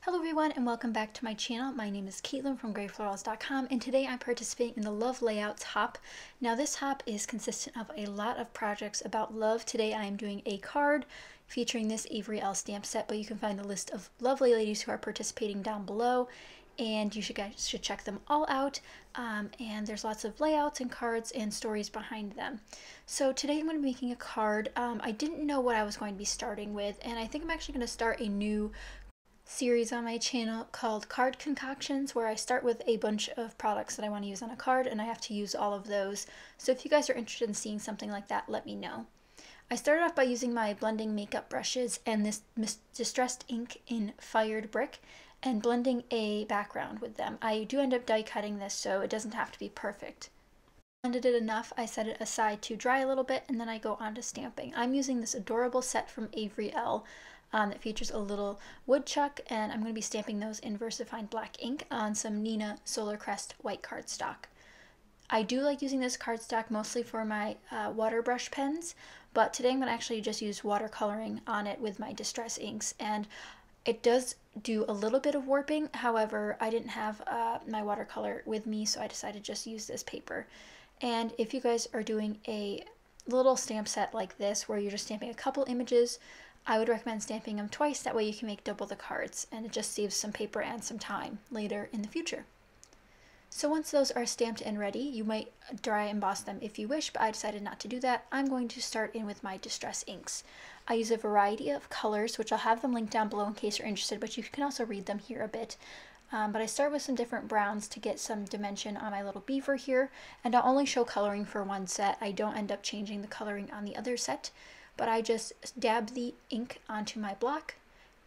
Hello everyone and welcome back to my channel. My name is Caitlin from Florals.com and today I'm participating in the Love Layouts Hop. Now this hop is consistent of a lot of projects about love. Today I am doing a card featuring this Avery Elle stamp set, but you can find the list of lovely ladies who are participating down below and you guys should check them all out. And there's lots of layouts and cards and stories behind them. So today I'm going to be making a card. I didn't know what I was going to be starting with, and I think I'm actually going to start a new series on my channel called Card Concoctions, where I start with a bunch of products that I want to use on a card and I have to use all of those. So if you guys are interested in seeing something like that, let me know. I started off by using my blending makeup brushes and this distressed ink in Fired Brick and blending a background with them. I do end up die cutting this, so it doesn't have to be perfect. Blended it enough, I set it aside to dry a little bit, and then I go on to stamping. I'm using this adorable set from Avery Elle that features a little woodchuck, and I'm going to be stamping those in VersaFine black ink on some Nina Solar Crest white cardstock. I do like using this cardstock mostly for my water brush pens, but today I'm going to actually just use watercoloring on it with my Distress inks, and it does do a little bit of warping. However, I didn't have my watercolor with me, so I decided to just use this paper. And if you guys are doing a little stamp set like this where you're just stamping a couple images, I would recommend stamping them twice. That way you can make double the cards, and it just saves some paper and some time later in the future. So once those are stamped and ready, you might dry emboss them if you wish, but I decided not to do that. I'm going to start in with my Distress inks. I use a variety of colors, which I'll have them linked down below in case you're interested, but you can also read them here a bit. But I start with some different browns to get some dimension on my little beaver here, and I'll only show coloring for one set. I don't end up changing the coloring on the other set, but I just dab the ink onto my block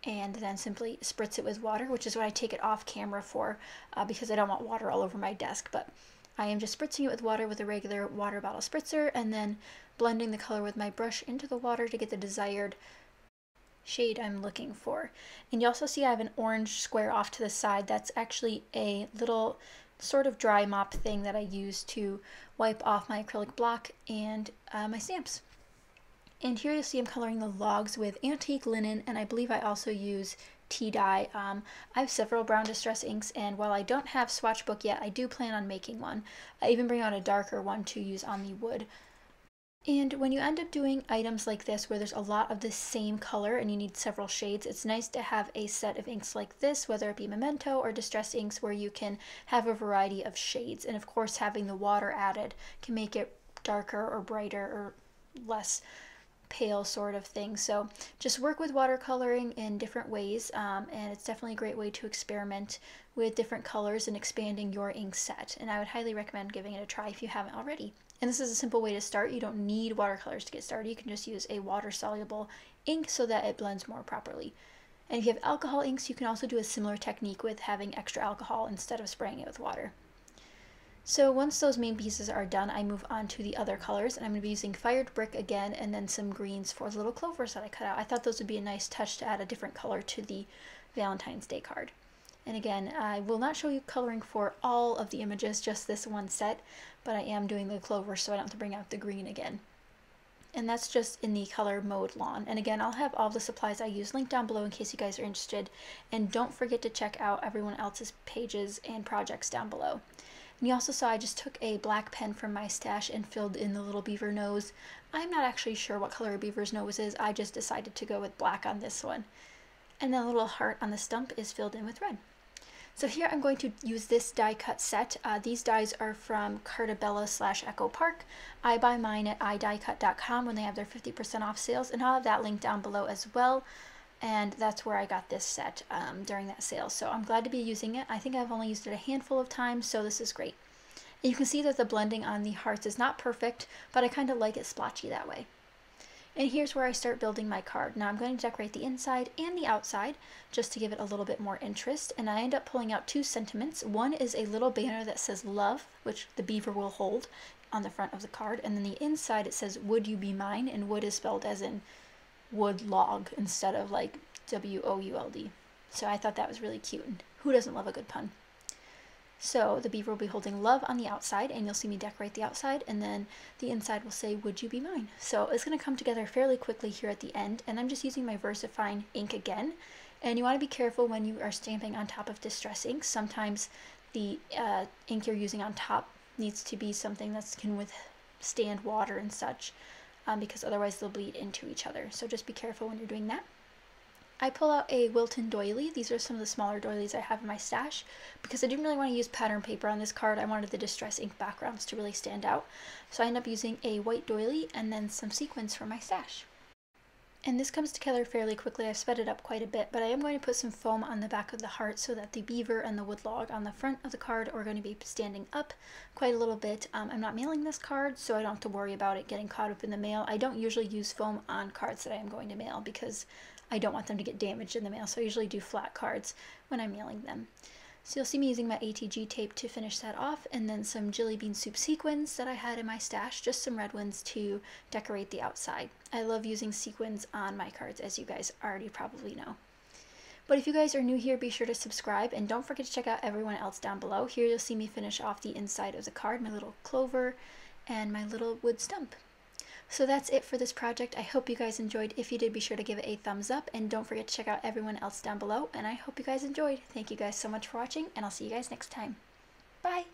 and then simply spritz it with water, which is what I take it off camera for because I don't want water all over my desk. But I am just spritzing it with water with a regular water bottle spritzer and then blending the color with my brush into the water to get the desired shade I'm looking for. And you also see I have an orange square off to the side. That's actually a little sort of dry mop thing that I use to wipe off my acrylic block and my stamps. And here you'll see I'm coloring the logs with antique linen, and I believe I also use tea dye. I have several brown distress inks, and while I don't have swatch book yet, I do plan on making one. I even bring out a darker one to use on the wood. And when you end up doing items like this where there's a lot of the same color and you need several shades, it's nice to have a set of inks like this, whether it be Memento or Distress inks, where you can have a variety of shades. And of course having the water added can make it darker or brighter or less pale sort of thing. So just work with watercoloring in different ways, and it's definitely a great way to experiment with different colors and expanding your ink set, and I would highly recommend giving it a try if you haven't already. And this is a simple way to start. You don't need watercolors to get started. You can just use a water soluble ink so that it blends more properly. And if you have alcohol inks, you can also do a similar technique with having extra alcohol instead of spraying it with water. So once those main pieces are done, I move on to the other colors, and I'm going to be using Fired Brick again and then some greens for the little clovers that I cut out. I thought those would be a nice touch to add a different color to the Valentine's Day card. And again, I will not show you coloring for all of the images, just this one set, but I am doing the clover so I don't have to bring out the green again. And that's just in the color mode lawn. And again, I'll have all the supplies I use linked down below in case you guys are interested. And don't forget to check out everyone else's pages and projects down below. And you also saw I just took a black pen from my stash and filled in the little beaver nose. I'm not actually sure what color a beaver's nose is. I just decided to go with black on this one. And then a little heart on the stump is filled in with red. So here I'm going to use this die cut set. These dies are from Cartabella/Echo Park. I buy mine at idiecut.com when they have their 50% off sales, and I'll have that link down below as well. And that's where I got this set during that sale. So I'm glad to be using it. I think I've only used it a handful of times, so this is great. And you can see that the blending on the hearts is not perfect, but I kind of like it splotchy that way. And here's where I start building my card. Now I'm going to decorate the inside and the outside just to give it a little bit more interest. And I end up pulling out two sentiments. One is a little banner that says love, which the beaver will hold on the front of the card. And then the inside it says, would you be mine? And wood is spelled as in wood log instead of like W-O-U-L-D. So I thought that was really cute, and who doesn't love a good pun? So the beaver will be holding love on the outside, and you'll see me decorate the outside, and then the inside will say, would you be mine? So it's going to come together fairly quickly here at the end, and I'm just using my VersaFine ink again, And you want to be careful when you are stamping on top of distress ink. Sometimes the ink you're using on top needs to be something that can withstand water and such, because otherwise they'll bleed into each other. So just be careful when you're doing that. I pull out a Wilton doily. These are some of the smaller doilies I have in my stash because I didn't really want to use pattern paper on this card. I wanted the distress ink backgrounds to really stand out. So I end up using a white doily and then some sequins from my stash. And this comes together fairly quickly. I've sped it up quite a bit, but I am going to put some foam on the back of the heart so that the beaver and the wood log on the front of the card are going to be standing up quite a little bit. I'm not mailing this card, so I don't have to worry about it getting caught up in the mail. I don't usually use foam on cards that I am going to mail because I don't want them to get damaged in the mail, so I usually do flat cards when I'm mailing them. So you'll see me using my ATG tape to finish that off, and then some jelly bean soup sequins that I had in my stash, just some red ones to decorate the outside. I love using sequins on my cards, as you guys already probably know. But if you guys are new here, be sure to subscribe, and don't forget to check out everyone else down below. Here you'll see me finish off the inside of the card, my little clover and my little wood stump. So that's it for this project. I hope you guys enjoyed. If you did, be sure to give it a thumbs up, and don't forget to check out everyone else down below, and I hope you guys enjoyed. Thank you guys so much for watching, and I'll see you guys next time. Bye!